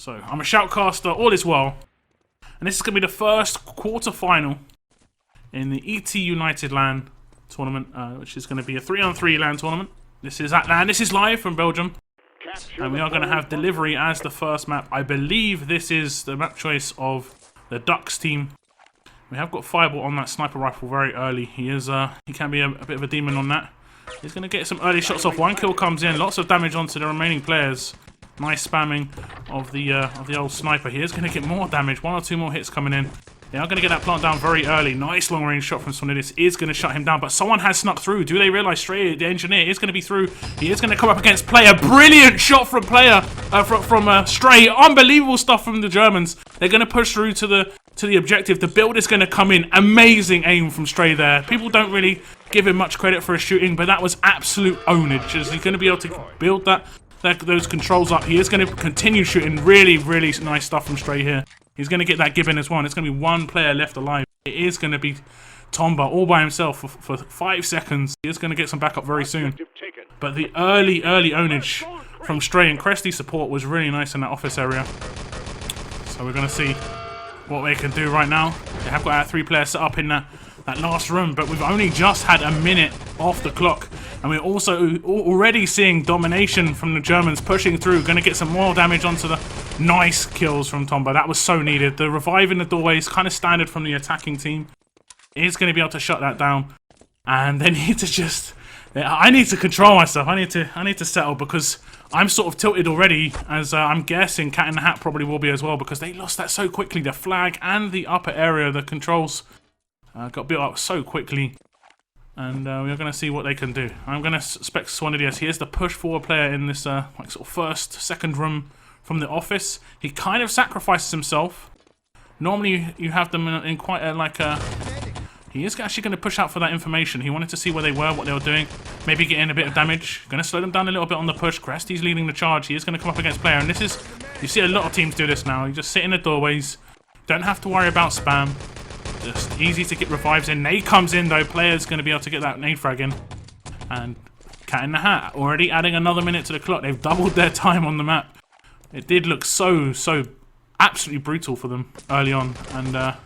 So, I'm a shoutcaster, all is well. And this is going to be the first quarter-final in the ET United LAN tournament, which is going to be a 3-on-3 LAN tournament. This is at LAN, this is live from Belgium. And we are going to have delivery as the first map. I believe this is the map choice of the Ducks team. We have got Fireball on that sniper rifle very early. He can be a bit of a demon on that. He's going to get some early shots off. One kill comes in, lots of damage onto the remaining players. Nice spamming of the old sniper. He is going to get more damage. 1 or 2 more hits coming in. They are going to get that plant down very early. Nice long range shot from Swanidis is going to shut him down, but someone has snuck through. Do they realise Stray, the engineer, is going to be through? He is going to come up against Player. Brilliant shot from Player, from Stray. Unbelievable stuff from the Germans. They're going to push through to the objective. The build is going to come in. Amazing aim from Stray there. People don't really give him much credit for his shooting, but that was absolute ownage. As he's going to be able to build those controls up. He is going to continue shooting. Really, really nice stuff from Stray here. He's going to get that Gibbon as well, and it's going to be 1 player left alive. It is going to be Tomba all by himself for 5 seconds. He is going to get some backup very soon. But the early ownage from Stray and Cresty support was really nice in that office area. So we're going to see what they can do right now. They have got our 3 players set up in that last room, but we've only just had a minute off the clock. And we're also already seeing domination from the Germans pushing through. Going to get some more damage onto the nice kills from Tomba. That was so needed. The revive in the doorway is kind of standard from the attacking team. Is going to be able to shut that down. And they need to just... I need to control myself. I need to settle, because I'm sort of tilted already, as I'm guessing Cat in the Hat probably will be as well, because they lost that so quickly. The flag and the upper area, the controls got built up so quickly. And we're going to see what they can do. I'm going to suspect Swanidis. He is the push forward player in this like sort of first, second room from the office. He kind of sacrifices himself. Normally you have them in quite a he is actually going to push out for that information. He wanted to see where they were, what they were doing. Maybe get in a bit of damage. Going to slow them down a little bit on the push. Cresty's leading the charge. He is going to come up against Player. And this is... You see a lot of teams do this now. You just sit in the doorways. Don't have to worry about spam. Just easy to get revives in. Nade comes in though. Player's going to be able to get that nade frag in. And Cat in the Hat already adding another minute to the clock. They've doubled their time on the map. It did look so absolutely brutal for them early on. And the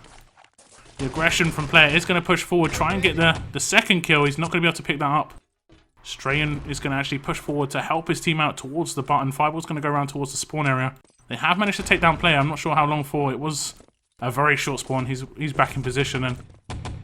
aggression from Player is going to push forward. Try and get the second kill. He's not going to be able to pick that up. Strayan is going to actually push forward to help his team out towards the button. Fireball's going to go around towards the spawn area. They have managed to take down Player. I'm not sure how long for. It was a very short spawn. He's back in position, and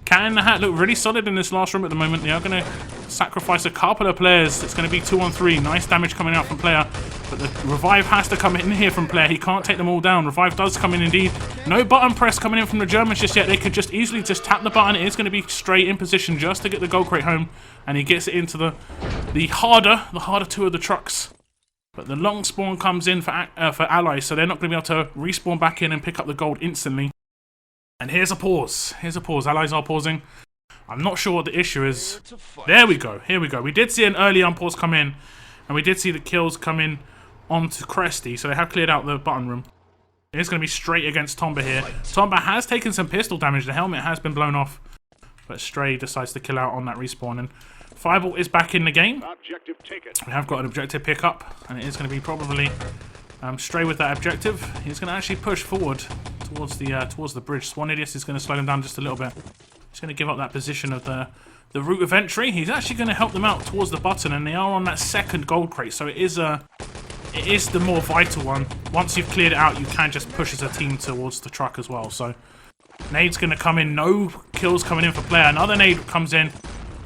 Cat in the Hat look really solid in this last room at the moment. They are going to sacrifice a couple of players. It's going to be 2-on-3. Nice damage coming out from Player, but the revive has to come in here from Player. He can't take them all down. Revive does come in indeed. No button press coming in from the Germans just yet. They could just easily just tap the button. It is going to be straight in position just to get the gold crate home, and he gets it into the harder 2 of the trucks. But the long spawn comes in for allies, so they're not going to be able to respawn back in and pick up the gold instantly. And here's a pause. Here's a pause. Allies are pausing. I'm not sure what the issue is. There we go. Here we go. We did see an early unpause come in, and we did see the kills come in onto Cresty, so they have cleared out the button room. It's going to be straight against Tomba here. Tomba has taken some pistol damage. The helmet has been blown off, but Stray decides to kill out on that respawn, and Fireball is back in the game. We have got an objective pickup, and it is going to be probably Stray with that objective. He's going to actually push forward towards the bridge. Swanidis is going to slow him down just a little bit. He's going to give up that position of the route of entry. He's actually going to help them out towards the button, and they are on that second gold crate, so it is the more vital one. Once you've cleared it out, you can just push as a team towards the truck as well. So nade's going to come in. No kills coming in for Player. Another nade comes in.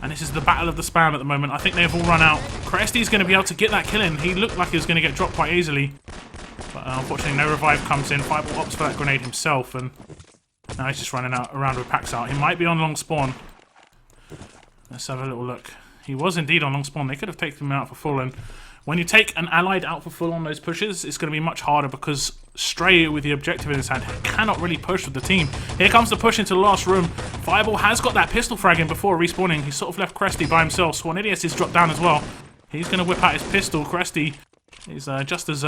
And this is the battle of the spam at the moment. I think they've all run out. Cresty's going to be able to get that kill in. He looked like he was going to get dropped quite easily. But unfortunately, no revive comes in. Fireball opts for that grenade himself. And now he's just running around with packs out. He might be on long spawn. Let's have a little look. He was indeed on long spawn. They could have taken him out for full. And when you take an allied out for full on those pushes, it's going to be much harder, because Stray with the objective in his hand cannot really push with the team. Here comes the push into the last room. Fireball has got that pistol frag in before respawning. He's sort of left Cresty by himself. Swanidis is dropped down as well. He's going to whip out his pistol. Cresty He's just as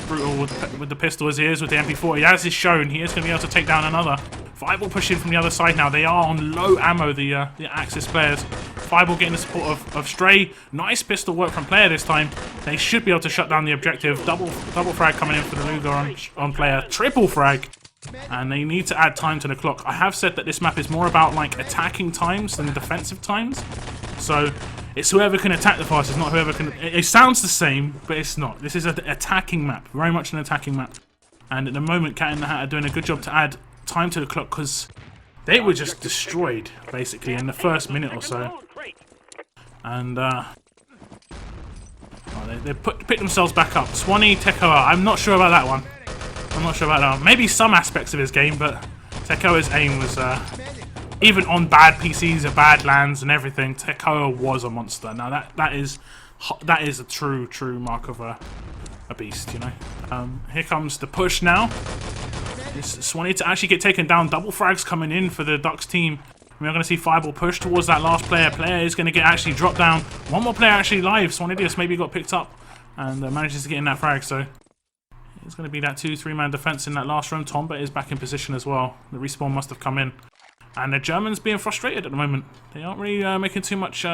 brutal with the pistol as he is with the MP40. As is shown, he is going to be able to take down another. Fireball pushing from the other side now. They are on low ammo, the Axis players. Fireball getting the support of Stray. Nice pistol work from player this time. They should be able to shut down the objective. Double frag coming in for the Luger on player. Triple frag. And they need to add time to the clock. I have said that this map is more about like attacking times than defensive times. So it's whoever can attack the fastest, not whoever can... It sounds the same, but it's not. This is an attacking map. Very much an attacking map. And at the moment, Cat in the Hat are doing a good job to add time to the clock because they were just destroyed, basically, in the first minute or so. And, they picked themselves back up. Swanee, Tekoa, I'm not sure about that one. Maybe some aspects of his game, but Tekoa's aim was... even on bad PCs or bad LANs and everything, Tekoa was a monster. Now that is a true mark of a beast, you know. Here comes the push now. Swanee to actually get taken down. Double frags coming in for the Ducks team. We're going to see Fireball push towards that last player. Player is going to get actually dropped down. One more player actually live. Swanee maybe got picked up and manages to get in that frag. So it's going to be that 2-3 man defense in that last room. Tomba is back in position as well. The respawn must have come in. And the Germans being frustrated at the moment. They aren't really making too much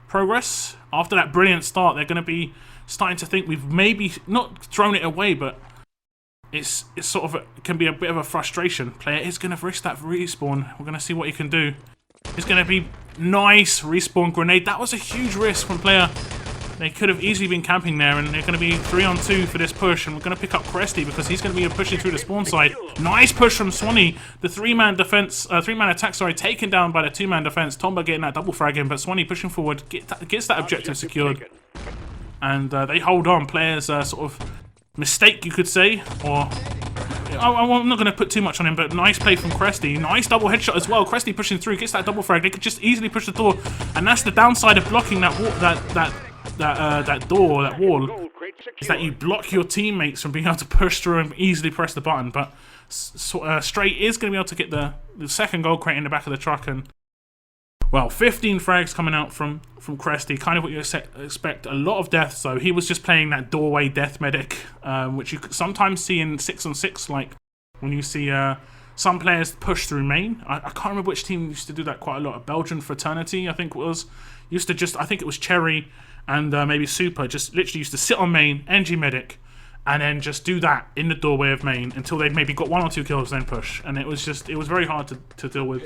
progress. After that brilliant start, they're going to be starting to think we've maybe not thrown it away, but it's sort of it can be a bit of a frustration. Player is going to risk that respawn. We're going to see what he can do. It's going to be nice respawn grenade. That was a huge risk from player. They could have easily been camping there, and they're going to be 3-on-2 for this push, and we're going to pick up Cresty because he's going to be pushing through the spawn side. Nice push from Swanee. The 3-man defense, 3-man attack, sorry, taken down by the 2-man defense. Tomba getting that double frag in, but Swanee pushing forward, gets that objective secured. And they hold on. Players sort of mistake, you could say, or... I'm not going to put too much on him, but nice play from Cresty. Nice double headshot as well. Cresty pushing through, gets that double frag. They could just easily push the door, and that's the downside of blocking that wall, is that you block your teammates from being able to push through and easily press the button. But Stray is going to be able to get the second gold crate in the back of the truck, and well, 15 frags coming out from Cresty, kind of what you expect. A lot of deaths, though. He was just playing that doorway death medic, which you sometimes see in 6-on-6, like when you see some players push through main. I can't remember which team used to do that quite a lot. A Belgian fraternity, I think it was. I think it was Cherry and maybe Super, just literally used to sit on main, NG medic, and then just do that in the doorway of main until they'd maybe got 1 or 2 kills, then push. And it was very hard to deal with.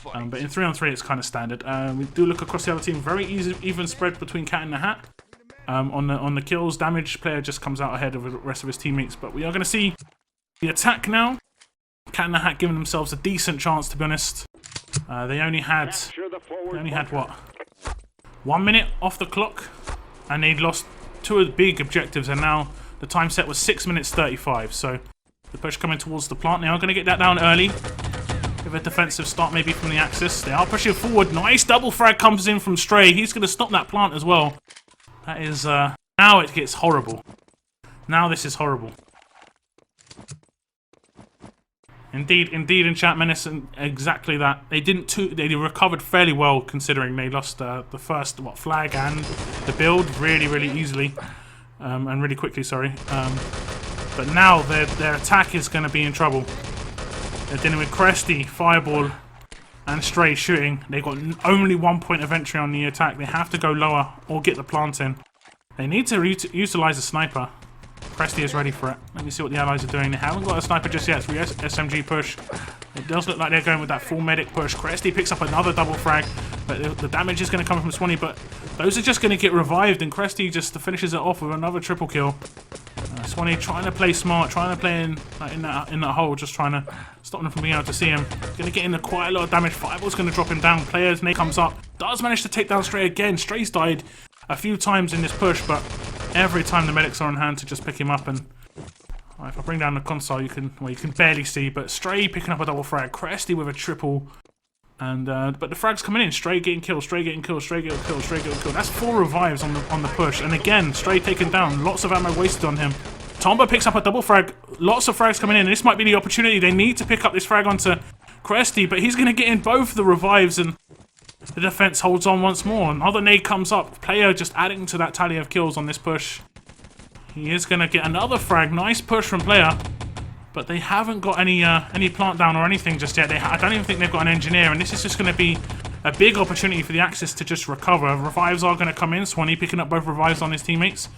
But in 3-on-3, it's kind of standard. We do look across the other team, very even spread between Cat in the Hat. On the kills, damage player just comes out ahead of the rest of his teammates. But we are going to see the attack now. Cat in the Hat giving themselves a decent chance, to be honest. They only had what? 1 minute off the clock, and they'd lost 2 of the big objectives, and now the time set was 6 minutes 35. So the push coming towards the plant. They are going to get that down early. Give a defensive start maybe from the Axis. They are pushing forward. Nice double frag comes in from Stray. He's going to stop that plant as well. That is now it gets horrible. Now this is horrible. Indeed, in chat, Menace, and exactly that. They recovered fairly well, considering they lost the first flag and the build really easily, and really quickly. Sorry, but now their attack is going to be in trouble. They're dealing with Cresty, Fireball, and Stray shooting. They got only 1 point of entry on the attack. They have to go lower or get the plant in. They need to utilize a sniper. Cresty is ready for it. Let me see what the allies are doing. They haven't got a sniper just yet. 3 SMG push. It does look like they're going with that full medic push. Cresty picks up another double frag, but the damage is going to come from Swanee. But those are just going to get revived, and Cresty just finishes it off with another triple kill. Swanee trying to play smart, trying to play in that hole, just trying to stop them from being able to see him. Going to get into quite a lot of damage. Fireball's going to drop him down. Players, Nate comes up, does manage to take down Stray again. Stray's died a few times in this push, but every time the medics are on hand to just pick him up. And if I bring down the console, you can barely see, but Stray picking up a double frag, Cresty with a triple, and but the frags coming in. Stray getting killed, Stray getting killed, Stray getting killed, Stray getting killed. That's 4 revives on the push, and again Stray taken down. Lots of ammo wasted on him. Tomba picks up a double frag. Lots of frags coming in, and this might be the opportunity. They need to pick up this frag onto Cresty, but he's going to get in both the revives, and the defense holds on once more. Another nade comes up. Player just adding to that tally of kills on this push. He is going to get another frag. Nice push from player. But they haven't got any plant down or anything just yet. I don't even think they've got an engineer, and this is just going to be a big opportunity for the Axis to just recover. Revives are going to come in. Swanee picking up both revives on his teammates.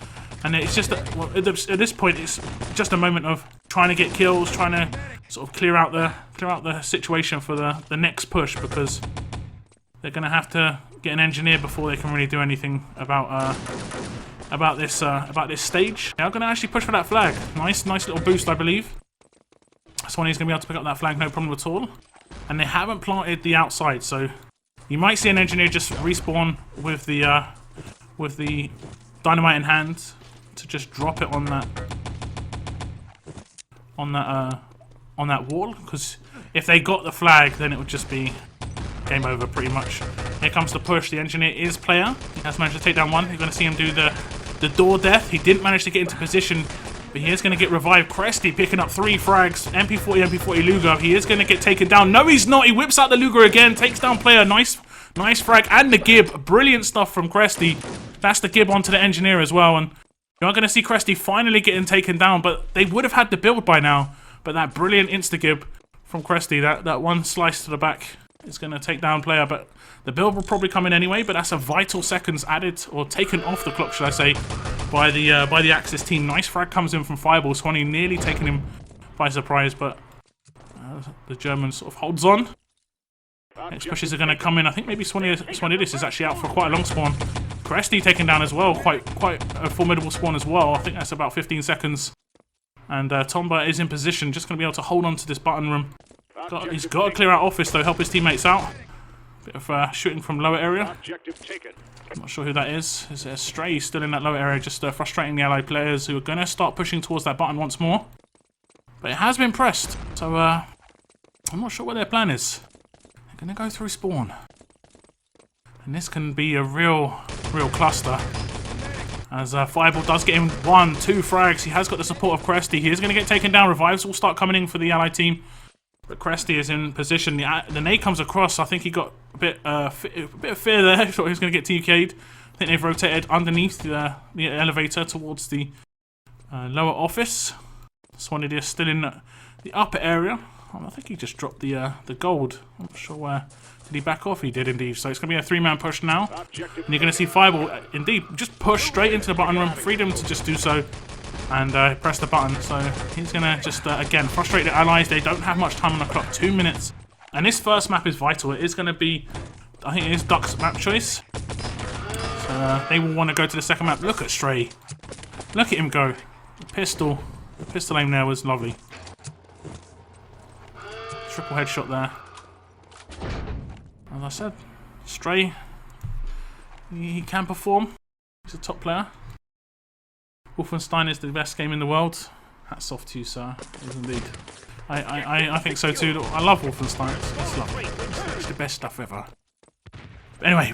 And it's just, well, at this point, it's just a moment of trying to get kills, trying to sort of clear out the situation for the next push, because they're going to have to get an engineer before they can really do anything about this stage. They're going to actually push for that flag. Nice little boost, I believe. Swanee's going to be able to pick up that flag, no problem at all. And they haven't planted the outside, so you might see an engineer just respawn with the dynamite in hand to just drop it on that wall, because if they got the flag, then it would just be game over pretty much. Here comes the push. The engineer is player. He has managed to take down one. You're going to see him do the door death. He didn't manage to get into position, but he is going to get revived. Cresty picking up 3 frags. MP40 Luger. He is going to get taken down. No, he's not. He whips out the Luger again. Takes down player. Nice frag. And the Gib. Brilliant stuff from Cresty. That's the Gib onto the engineer as well. And you are going to see Cresty finally getting taken down, but they would have had the build by now. But that brilliant insta-Gib from Cresty, that one slice to the back, is going to take down player. But the build will probably come in anyway, but that's a vital seconds added, or taken off the clock, should I say, by the Axis team. Nice frag comes in from Fireball. Swanee nearly taking him by surprise, but the German sort of holds on. Next pushes are going to come in. I think maybe Swanidis is actually out for quite a long spawn. Cresty taken down as well. Quite a formidable spawn as well. I think that's about 15 seconds. And Tomba is in position, just going to be able to hold on to this button room. He's got to clear out office, though, help his teammates out. Bit of shooting from lower area. I'm not sure who that is. Is it a Stray still in that lower area, just frustrating the allied players who are going to start pushing towards that button once more. But it has been pressed, so I'm not sure what their plan is. They're going to go through spawn. And this can be a real cluster. As Fireball does get him 1, 2 frags. He has got the support of Cresty. He is going to get taken down. Revives will start coming in for the allied team. But Cresty is in position. The nade comes across. I think he got a bit of fear there. Thought he was going to get TK'd. I think they've rotated underneath the elevator towards the lower office. Swanee is still in the upper area. I think he just dropped the gold. I'm not sure where. Did he back off? He did indeed. So it's going to be a 3-man push now. And you're going to see Fireball indeed just push straight into the button room. Freedom to just do so. And press the button. So he's going to just, again, frustrate the allies. They don't have much time on the clock. 2 minutes. And this first map is vital. It is going to be, I think it is Duck's map choice. So they will want to go to the second map. Look at Stray. Look at him go. The pistol aim there was lovely. Triple headshot there. As I said, Stray, he can perform. He's a top player. Wolfenstein is the best game in the world. Hats off to you, sir. It is indeed. I think so too. I love Wolfenstein. It's lovely. It's the best stuff ever. But anyway,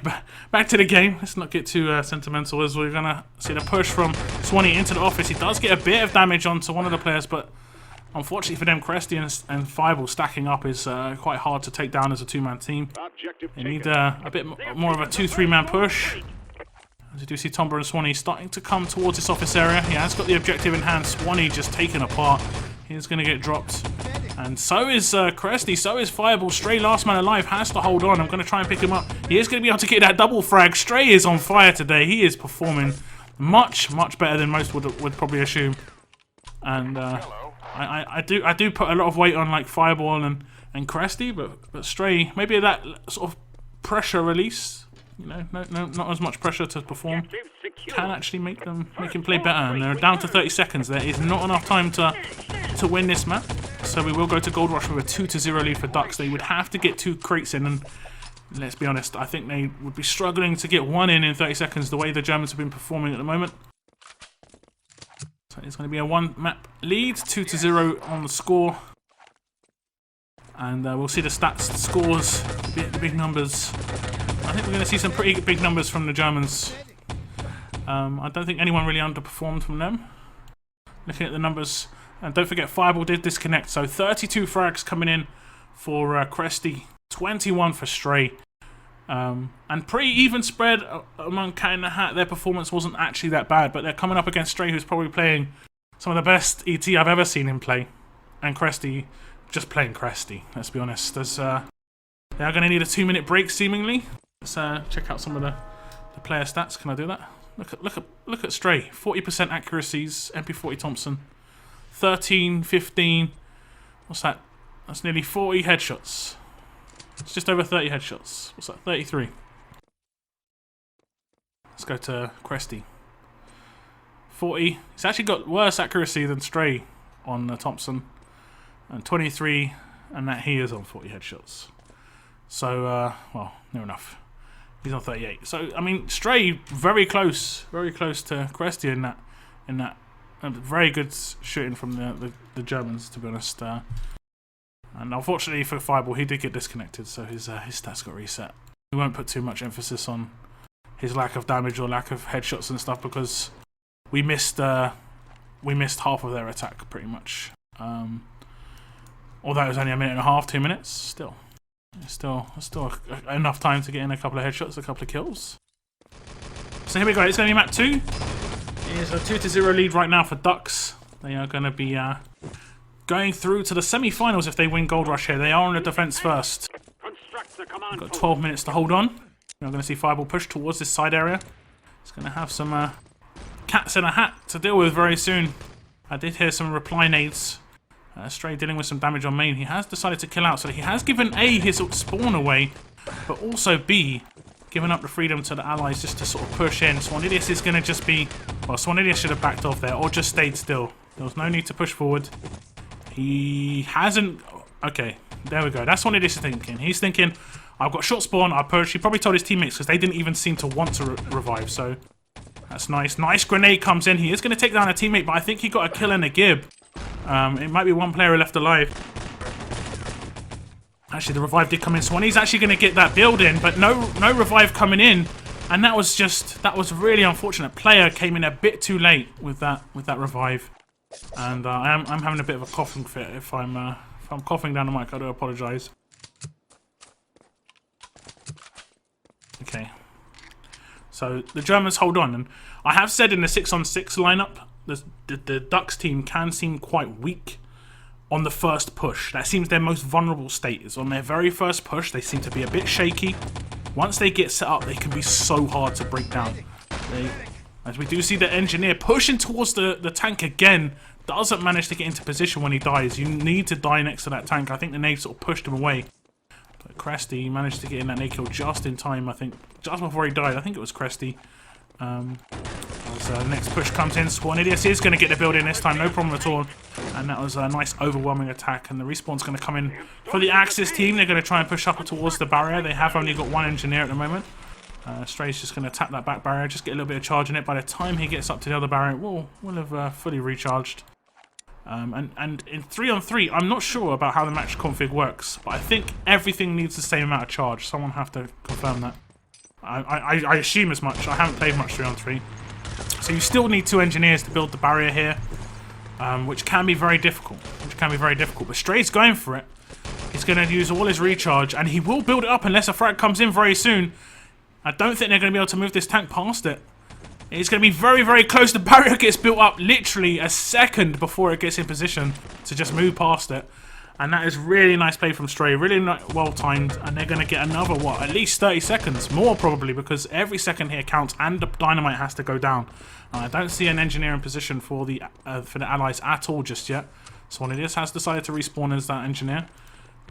back to the game. Let's not get too sentimental, as we're going to see the push from Swanee into the office. He does get a bit of damage onto one of the players, but unfortunately for them, Cresty and Fireball stacking up is quite hard to take down as a 2-man team. They need a bit more of a 2-3-man push. As you do see Tomba and Swanee starting to come towards this office area. He has got the objective in hand. Swanee just taken apart. He's going to get dropped. And so is Cresty, so is Fireball. Stray, last man alive, has to hold on. I'm going to try and pick him up. He is going to be able to get that double frag. Stray is on fire today. He is performing much better than most would probably assume. And I do put a lot of weight on like Fireball and Cresty, but Stray, maybe that sort of pressure release, you know, not as much pressure to perform, can actually make him play better. And they're down to 30 seconds. There is not enough time to win this map, so we will go to Gold Rush with a 2-0 lead for Ducks. They would have to get 2 crates in, and let's be honest, I think they would be struggling to get 1 in 30 seconds the way the Germans have been performing at the moment. So it's going to be a 1-map lead, 2-0 on the score. And we'll see the stats, the scores, the big numbers. I think we're going to see some pretty big numbers from the Germans. I don't think anyone really underperformed from them. Looking at the numbers. And don't forget, Fireball did disconnect. So 32 frags coming in for Cresty, 21 for Stray. And pretty even spread among Cat in the Hat. Their performance wasn't actually that bad, but they're coming up against Stray, who's probably playing some of the best ET I've ever seen him play. And Cresty, just playing Cresty, let's be honest. They are going to need a 2-minute break, seemingly. Let's check out some of the player stats. Can I do that? Look at Stray. 40% accuracies, MP40 Thompson. 13, 15. What's that? That's nearly 40 headshots. It's just over 30 headshots. What's that? 33. Let's go to Cresty. 40. He's actually got worse accuracy than Stray on Thompson. And 23. And that he is on 40 headshots. So, well, near enough. He's on 38. So, I mean, Stray very close to Cresty in that very good shooting from the Germans, to be honest. And unfortunately for Fireball, he did get disconnected, so his stats got reset. We won't put too much emphasis on his lack of damage or lack of headshots and stuff because we missed half of their attack pretty much. Although it was only a minute and a half, 2 minutes, still enough time to get in a couple of headshots, a couple of kills. So here we go. It's going to be map 2. It's a 2-0 lead right now for Ducks. They are going to be going through to the semi-finals if they win Gold Rush here. They are on the defense first. We've got 12 minutes to hold on. We're going to see Fireball push towards this side area. It's going to have some cats in a hat to deal with very soon. I did hear some reply nades. Stray dealing with some damage on main. He has decided to kill out, so he has given A, his spawn away, but also B, giving up the freedom to the allies just to sort of push in. Swanidius is going to just be... Well, Swanidius should have backed off there, or just stayed still. There was no need to push forward. He hasn't... Okay, there we go. That's what it is thinking. He's thinking, I've got short spawn, I'll push. He probably told his teammates because they didn't even seem to want to revive, so that's nice. Nice grenade comes in. He is going to take down a teammate, but I think he got a kill and a gib. It might be one player left alive. Actually, the revive did come in. Swanee's actually going to get that build in, but no revive coming in. And that was really unfortunate. Player came in a bit too late with that revive. And I'm having a bit of a coughing fit. If I'm coughing down the mic, I do apologise. Okay. So the Germans hold on, and I have said in the 6-on-6 lineup, the Ducks team can seem quite weak on the first push. That seems their most vulnerable state. Is on their very first push, they seem to be a bit shaky. Once they get set up, they can be so hard to break down. As we do see the engineer pushing towards the tank again, doesn't manage to get into position when he dies. You need to die next to that tank. I think the nade sort of pushed him away. But Cresty managed to get in that nade kill just in time, I think. Just before he died, I think it was Cresty. As the next push comes in, Swanidius is going to get the build in this time, no problem at all. And that was a nice overwhelming attack. And the respawn's going to come in for the Axis team. They're going to try and push up towards the barrier. They have only got one engineer at the moment. Stray's just going to tap that back barrier, just get a little bit of charge in it. By the time he gets up to the other barrier, we'll have fully recharged. And in 3-on-3, I'm not sure about how the match config works, but I think everything needs the same amount of charge. Someone have to confirm that. I assume as much. I haven't played much 3-on-3. So you still need 2 engineers to build the barrier here, which can be very difficult. But Stray's going for it. He's going to use all his recharge, and he will build it up unless a frag comes in very soon. I don't think they're going to be able to move this tank past it. It's going to be very, very close. The barrier gets built up literally a second before it gets in position to just move past it. And that is really nice play from Stray. Really well timed. And they're going to get another, what, at least 30 seconds. More probably, because every second here counts and the dynamite has to go down. I don't see an engineer in position for the allies at all just yet. Swanidius has decided to respawn as that engineer.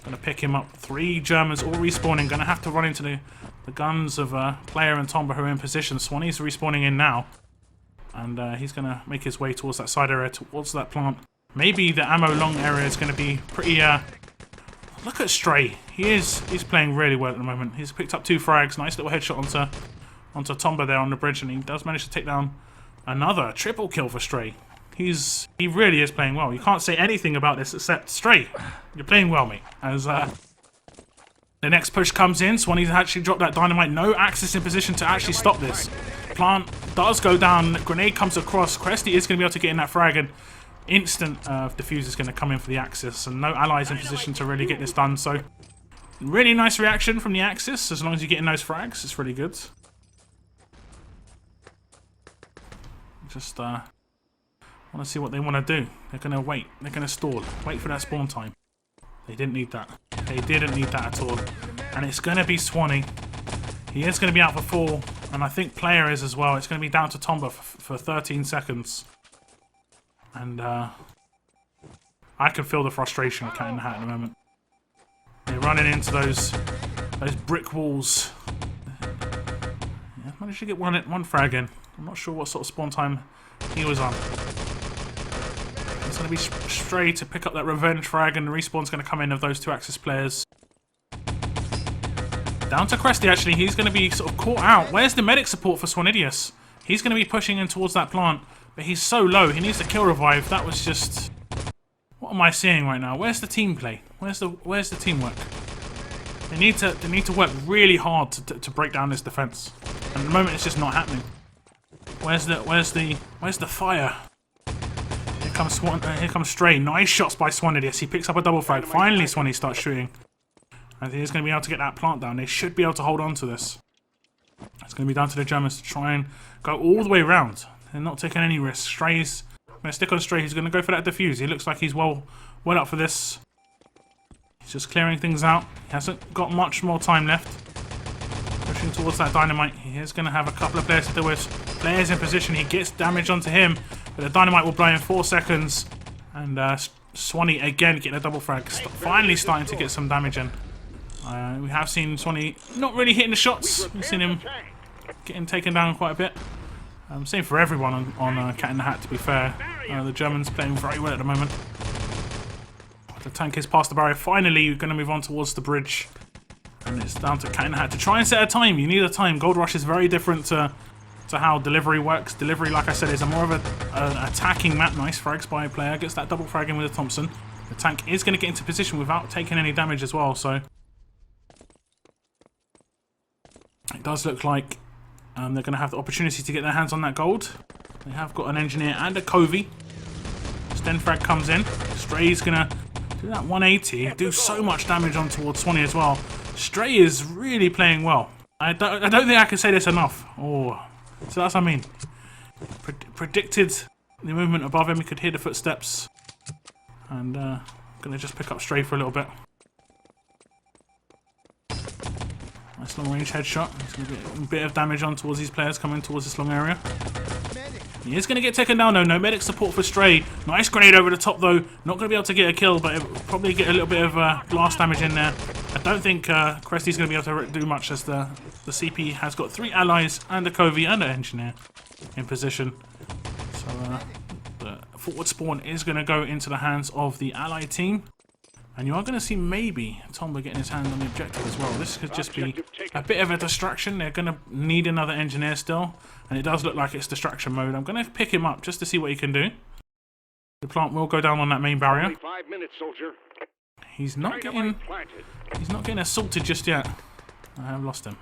Going to pick him up. 3 Germans all respawning. Going to have to run into the guns of Player and Tomba who are in position. Swanee's respawning in now. And he's going to make his way towards that side area, towards that plant. Maybe the ammo long area is going to be pretty... Look at Stray. He's playing really well at the moment. He's picked up 2 frags. Nice little headshot onto Tomba there on the bridge. And he does manage to take down another triple kill for Stray. He really is playing well. You can't say anything about this except Stray. You're playing well, mate. As the next push comes in, Swanee's actually dropped that dynamite. No Axis in position to actually stop this. Plant does go down. Grenade comes across. Cresty is going to be able to get in that frag, and instant diffuse is going to come in for the Axis, and no allies in position to really get this done. So Really nice reaction from the Axis. As long as you're getting those frags, it's really good. Just want to see what they want to do. They're going to wait. They're going to stall. Wait for that spawn time. They didn't need that. They didn't need that at all. And it's going to be Swanee. He is going to be out for 4. And I think Player is as well. It's going to be down to Tomba for 13 seconds. And I can feel the frustration of Cat in the Hat at the moment. They're running into those brick walls. Yeah, managed to get one frag in. I'm not sure what sort of spawn time he was on. It's going to be Stray to pick up that revenge frag, and the respawn's going to come in of those 2 Axis players. Down to Cresty, actually. He's going to be sort of caught out. Where's the medic support for Swanidius? He's going to be pushing in towards that plant, but he's so low. He needs to kill revive. That was just... What am I seeing right now? Where's the team play? Where's the teamwork? They need to work really hard to break down this defense. And at the moment, it's just not happening. Where's the fire? Here comes Stray. Nice shots by Swanidius. He picks up a double frag. Finally, Swanee starts shooting. I think he's going to be able to get that plant down. They should be able to hold on to this. It's going to be down to the Germans to try and go all the way around. They're not taking any risks. Stray's going to stick on Stray. He's going to go for that defuse. He looks like he's well up for this. He's just clearing things out. He hasn't got much more time left. Pushing towards that dynamite. He is going to have a couple of players to deal with. Players in position. He gets damage onto him, but the dynamite will blow in 4 seconds. And Swanee again getting a double frag. Finally starting to get some damage in. We have seen Swanee not really hitting the shots. We've seen him getting taken down quite a bit. Same for everyone on Cat in the Hat, to be fair. The Germans playing very well at the moment. The tank is past the barrier. Finally, you're going to move on towards the bridge. And it's down to Cat in the Hat to try and set a time. You need a time. Gold Rush is very different to how Delivery works. Delivery, like I said, is a more of an attacking map. Nice frags by a player. Gets that double frag in with a Thompson. The tank is going to get into position without taking any damage as well, so... It does look like they're going to have the opportunity to get their hands on that gold. They have got an engineer and a Covey. Stenfrag comes in. Stray's going to do that 180. Do so much damage on towards Swanee as well. Stray is really playing well. I don't think I can say this enough. Oh, so that's what I mean. Predicted the movement above him. He could hear the footsteps. And going to just pick up Stray for a little bit. Nice long range headshot. He's going to get a bit of damage on towards these players coming towards this long area. He is going to get taken down though. No medic support for Stray. Nice grenade over the top though. Not going to be able to get a kill, but it'll probably get a little bit of blast damage in there. I don't think Cresty's going to be able to do much, as the CP has got 3 allies and a Covey and an engineer in position. So the forward spawn is going to go into the hands of the allied team. And you are going to see maybe Tomba getting his hand on the objective as well. This could just be a bit of a distraction. They're going to need another engineer still. And it does look like it's distraction mode. I'm going to pick him up just to see what he can do. The plant will go down on that main barrier. Only 5 minutes, soldier. He's not getting assaulted just yet. I have lost him.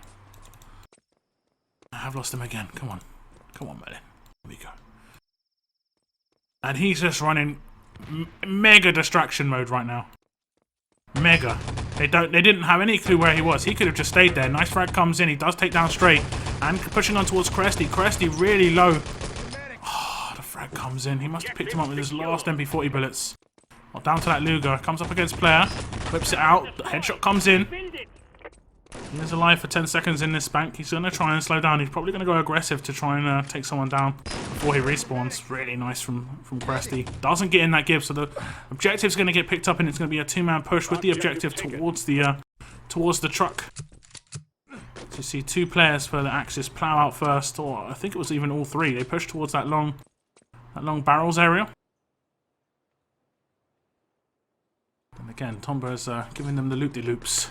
I have lost him again. Come on. Come on, Merlin. Here we go. And he's just running mega distraction mode right now. Mega. They didn't have any clue where he was. He could have just stayed there. Nice frag comes in. He does take down Stray. And pushing on towards Cresty. Cresty really low. Oh, the frag comes in. He must have picked him up with his last MP40 bullets. Oh, down to that Luger. Comes up against player. Whips it out. The headshot comes in. He is alive for 10 seconds in this bank. He's going to try and slow down. He's probably going to go aggressive to try and take someone down before he respawns. Really nice from Cresty. Doesn't get in that give, so the objective's going to get picked up, and it's going to be a 2-man push with the objective towards the truck. So you see 2 players for the Axis plow out first, or I think it was even all 3. They push towards that long barrels area. And again, Tomba's giving them the loop-de-loops.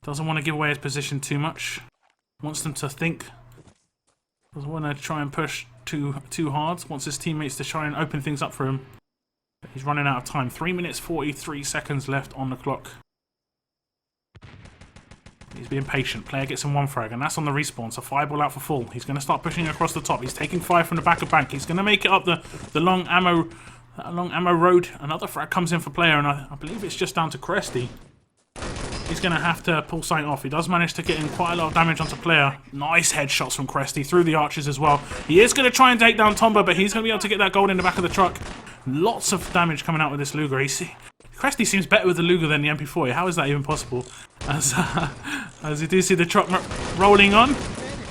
Doesn't want to give away his position too much. Wants them to think. Doesn't want to try and push too hard. Wants his teammates to try and open things up for him. But he's running out of time. 3 minutes 43 seconds left on the clock. He's being patient. Player gets him 1 frag, and that's on the respawn. So fireball out for full. He's going to start pushing across the top. He's taking 5 from the back of bank. He's going to make it up the long ammo road. Another frag comes in for player, and I believe it's just down to Cresty. he's going to have to pull something off. He does manage to get in quite a lot of damage onto player. Nice headshots from Cresty through the arches as well. He is going to try and take down Tomba, but he's going to be able to get that gold in the back of the truck. Lots of damage coming out with this Luger. Cresty seems better with the Luger than the MP40. How is that even possible? As you do see the truck rolling on,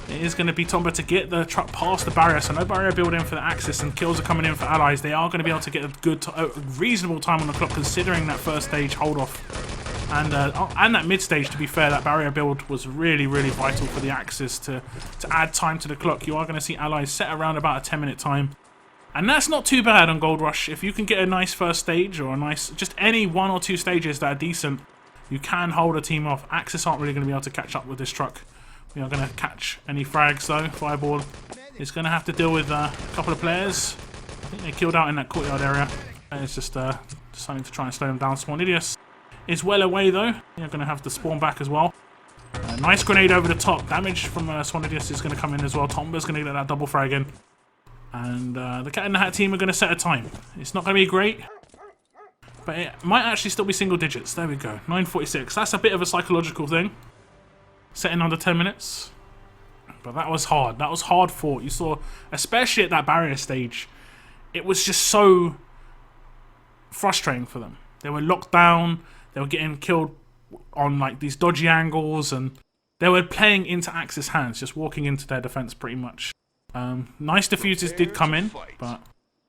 it is going to be Tomba to get the truck past the barrier. So no barrier building for the Axis, and kills are coming in for allies. They are going to be able to get a good, reasonable time on the clock, considering that first stage hold off. And that mid stage, to be fair, that barrier build was really, really vital for the Axis to add time to the clock. You are going to see allies set around about a 10-minute time. And that's not too bad on Gold Rush. If you can get a nice first stage, or a nice, just any 1 or 2 stages that are decent, you can hold a team off. Axis aren't really going to be able to catch up with this truck. We are going to catch any frags though. Fireball is going to have to deal with a couple of players. I think they killed out in that courtyard area. It's just something to try and slow them down. Swannidius is well away though. You're going to have to spawn back as well. Nice grenade over the top. Damage from Swannidius is going to come in as well. Tomba's going to get that double frag in. And the Cat in the Hat team are going to set a time. It's not going to be great, but it might actually still be single digits. There we go. 9:46. That's a bit of a psychological thing. Setting under 10 minutes. But that was hard. That was hard fought. You saw, especially at that barrier stage, it was just so frustrating for them. They were locked down. They were getting killed on like these dodgy angles, and they were playing into Axis hands, just walking into their defense pretty much. Nice diffusers did come in, but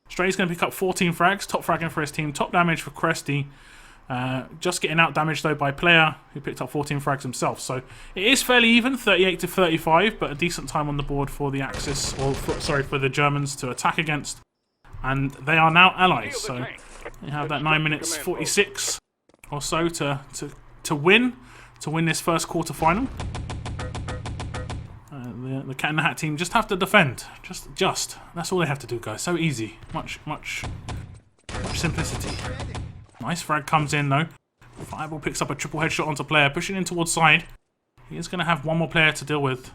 Stray's going to pick up 14 frags, top fragging for his team, top damage for Cresty. Just getting out damaged though by player who picked up 14 frags himself. So it is fairly even, 38 to 35, but a decent time on the board for the Axis, or for the Germans to attack against. And they are now allies, so you have that 9 minutes 46 or so to win this first quarter final. The Cat in the Hat team just have to defend. Just. That's all they have to do, guys. So easy. Much simplicity. Nice frag comes in, though. Fireball picks up a triple headshot onto player, pushing in towards side. He is going to have one more player to deal with.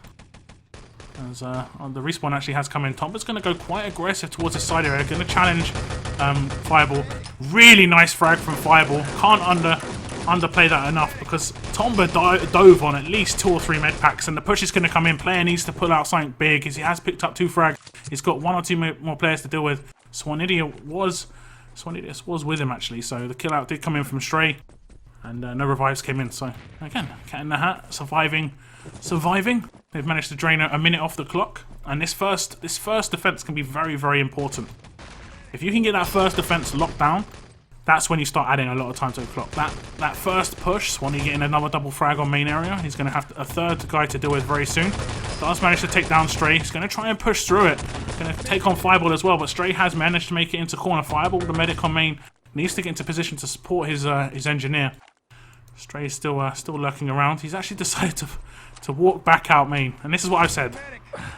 As the respawn actually has come in. Tomba's going to go quite aggressive towards his side area. Going to challenge Fireball. Really nice frag from Fireball. Can't underplay that enough, because Tomba dove on at least 2 or 3 med packs, and the push is going to come in. Player needs to pull out something big, as he has picked up 2 frags. He's got 1 or 2 more players to deal with. Swannidius was with him actually, so the kill out did come in from Stray, and no revives came in. So again, Cat in the Hat surviving. They've managed to drain a minute off the clock, and this first defense can be very, very important. If you can get that first defense locked down, that's when you start adding a lot of time to the clock. That first push, Swanee getting another double frag on main area. He's going to have a third guy to deal with very soon. Does manage to take down Stray. He's going to try and push through it. Going to take on Fireball as well, but Stray has managed to make it into corner. Fireball, the medic on main, needs to get into position to support his engineer. Stray is still lurking around. He's actually decided to walk back out main, and this is what I've said.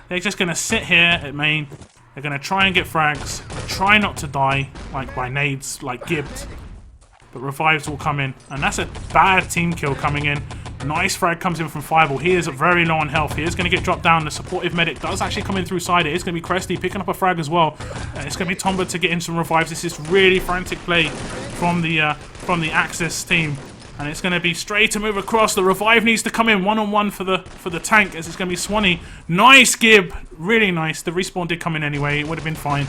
They're just going to sit here at main. They're going to try and get frags, try not to die, like by nades, like Gibbed. But revives will come in. And that's a bad team kill coming in. Nice frag comes in from Fireball. He is very low on health. He is going to get dropped down. The supportive medic does actually come in through side. It is going to be Cresty picking up a frag as well. It's going to be Tomba to get in some revives. This is really frantic play from the Axis team. And it's going to be Stray to move across. The revive needs to come in one-on-one for the tank, as it's going to be Swanee. Nice Gib. Really nice. The respawn did come in anyway. It would have been fine.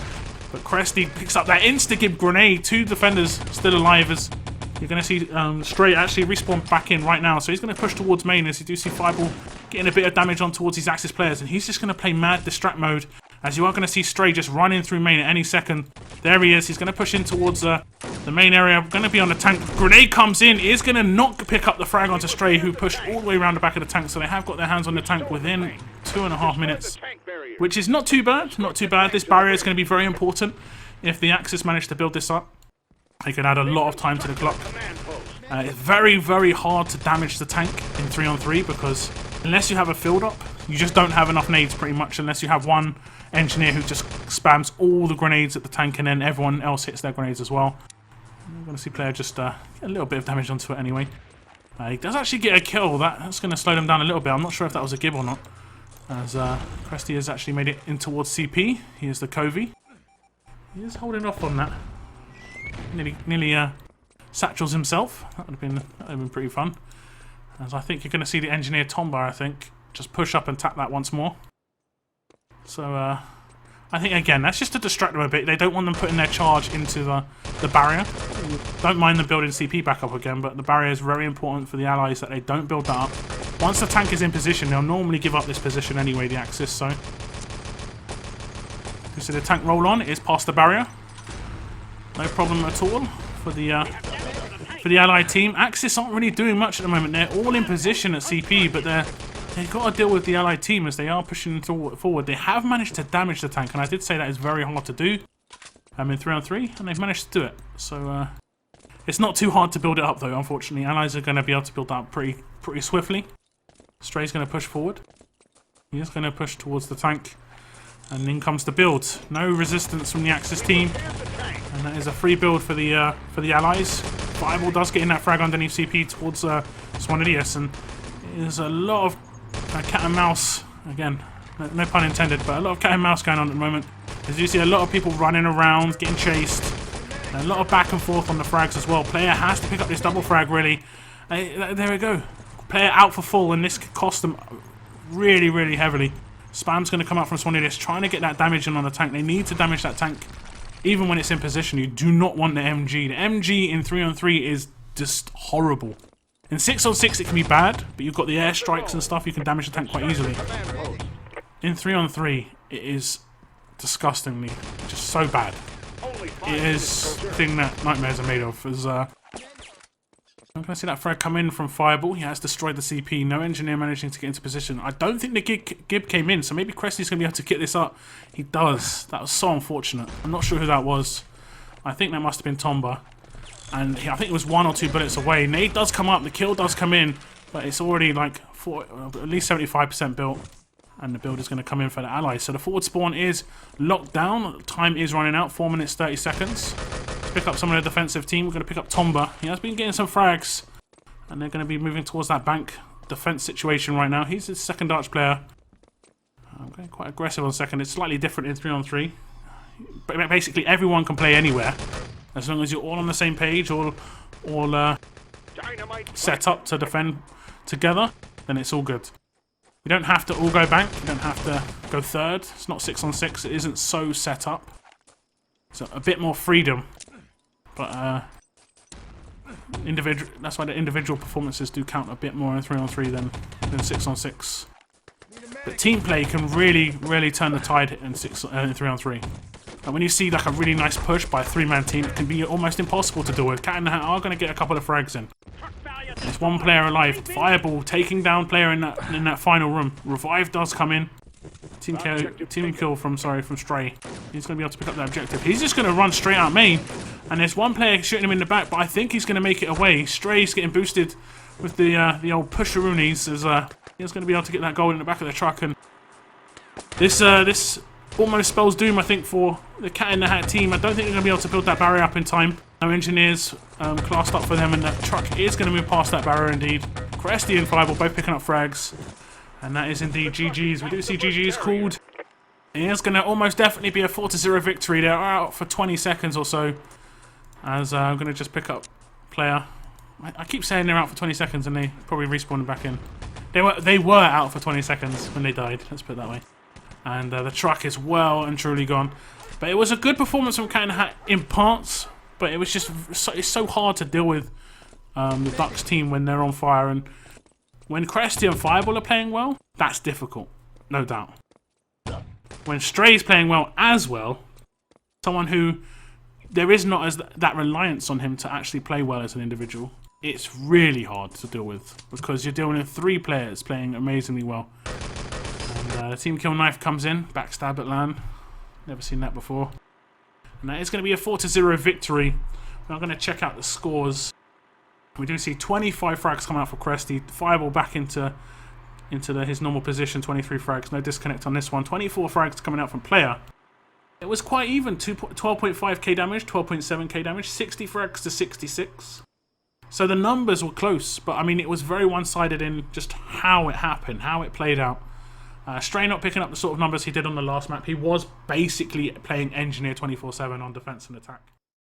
But Cresty picks up that insta-Gib grenade. 2 defenders still alive, as you're going to see Stray actually respawn back in right now. So he's going to push towards main, as you do see Fireball getting a bit of damage on towards these Axis players. And he's just going to play mad distract mode, as you are going to see Stray just running through main at any second. There he is. He's going to push in towards the main area. Going to be on the tank. Grenade comes in. He is going to not pick up the frag onto Stray, who pushed all the way around the back of the tank. So they have got their hands on the tank within 2.5 minutes, which is not too bad. Not too bad. This barrier is going to be very important. If the Axis manage to build this up, they can add a lot of time to the clock. It's very, very hard to damage the tank in 3-on-3, because unless you have a field up, you just don't have enough nades pretty much, unless you have one engineer who just spams all the grenades at the tank, and then everyone else hits their grenades as well. I'm going to see player just get a little bit of damage onto it anyway. He does actually get a kill. That's going to slow them down a little bit. I'm not sure if that was a Gib or not, as Cresty has actually made it in towards CP. He is the Covey. He is holding off on that. Nearly satchels himself. That would have been pretty fun. As I think you're going to see the engineer Tomba, I think, just push up and tap that once more. So, I think, again, that's just to distract them a bit. They don't want them putting their charge into the barrier. Don't mind them building CP back up again, but the barrier is very important for the allies that they don't build that up. Once the tank is in position, they'll normally give up this position anyway, the Axis, so... You see the tank roll on, it is past the barrier. No problem at all for the allied team. Axis aren't really doing much at the moment. They're all in position at CP, but they've got to deal with the allied team as they are pushing forward. They have managed to damage the tank, and I did say that is very hard to do. In 3-on-3, and they've managed to do it. So it's not too hard to build it up, though. Unfortunately, allies are going to be able to build that up pretty swiftly. Stray's going to push forward. He's going to push towards the tank. And in comes the build. No resistance from the Axis team. And that is a free build for the allies. Fireball does get in that frag underneath CP towards Swanidius. And there's a lot of cat and mouse. Again, no pun intended, but a lot of cat and mouse going on at the moment. As you see, a lot of people running around, getting chased. And a lot of back and forth on the frags as well. Player has to pick up this double frag, really. There we go. Player out for full, and this could cost them really, really heavily. Spam's going to come out from Swanidius, trying to get that damage in on the tank. They need to damage that tank, even when it's in position. You do not want the MG. The MG in 3-on-3 is just horrible. In 6-on-6 it can be bad, but you've got the airstrikes and stuff, you can damage the tank quite easily. In 3-on-3, it is disgustingly just so bad. It is the thing that nightmares are made of. I'm going to see that frag come in from Fireball. He has destroyed the CP. No engineer managing to get into position. I don't think the Gib came in, so maybe Cresty's going to be able to get this up. He does. That was so unfortunate. I'm not sure who that was. I think that must have been Tomba. And I think it was 1 or 2 bullets away. Nade does come up. The kill does come in. But it's already like at least 75% built. And the build is going to come in for the allies. So the forward spawn is locked down. Time is running out. 4 minutes, 30 seconds. Pick up some of the defensive team. We're going to pick up Tomba. He has been getting some frags. And they're going to be moving towards that bank defense situation right now. He's the second arch player. I'm going quite aggressive on second. It's slightly different in 3-on-3. But basically everyone can play anywhere. As long as you're all on the same page, all set up to defend together, then it's all good. You don't have to all go bank. You don't have to go third. It's not 6-on-6. It isn't so set up. So a bit more freedom. But that's why the individual performances do count a bit more in 3-on-3 than 6-on-6. But team play can really turn the tide in 3-on-3. And when you see like a really nice push by a 3-man team, it can be almost impossible to deal with. Cat in the Hat are going to get a couple of frags in. There's one player alive. Fireball taking down player in that final room. Revive does come in. Team kill from Stray. He's going to be able to pick up that objective. He's just going to run straight out main. And there's one player shooting him in the back, but I think he's going to make it away. Stray's getting boosted with the old pusheroonies. He's going to be able to get that goal in the back of the truck. And this almost spells doom, I think, for the Cat in the Hat team. I don't think they're going to be able to build that barrier up in time. No engineers classed up for them, and that truck is going to move past that barrier indeed. Cresty and Fireball both picking up frags. And that is indeed GG's. We do see GG's called. It is going to almost definitely be a 4-0 victory. They're out for 20 seconds or so. As I'm going to just pick up player. I keep saying they're out for 20 seconds and they probably respawned back in. They were out for 20 seconds when they died. Let's put it that way. And the truck is well and truly gone. But it was a good performance from Cat in the Hat in parts. But it was just it's so hard to deal with the Ducks team when they're on fire. And when Cresty and Fireball are playing well, that's difficult. No doubt. When Stray's playing well as well, someone who there is not as that reliance on him to actually play well as an individual, it's really hard to deal with because you're dealing with 3 players playing amazingly well. And the team kill knife comes in, backstab at LAN. Never seen that before. And that is going to be a 4-0 victory. We're going to check out the scores. We do see 25 frags come out for Cresty. Fireball back into his normal position, 23 frags. No disconnect on this one. 24 frags coming out from player. It was quite even. 12.5k damage, 12.7k damage, 60 frags to 66. So the numbers were close, but I mean it was very one-sided in just how it happened, how it played out. Stray not picking up the sort of numbers he did on the last map. He was basically playing Engineer 24/7 on defense and attack.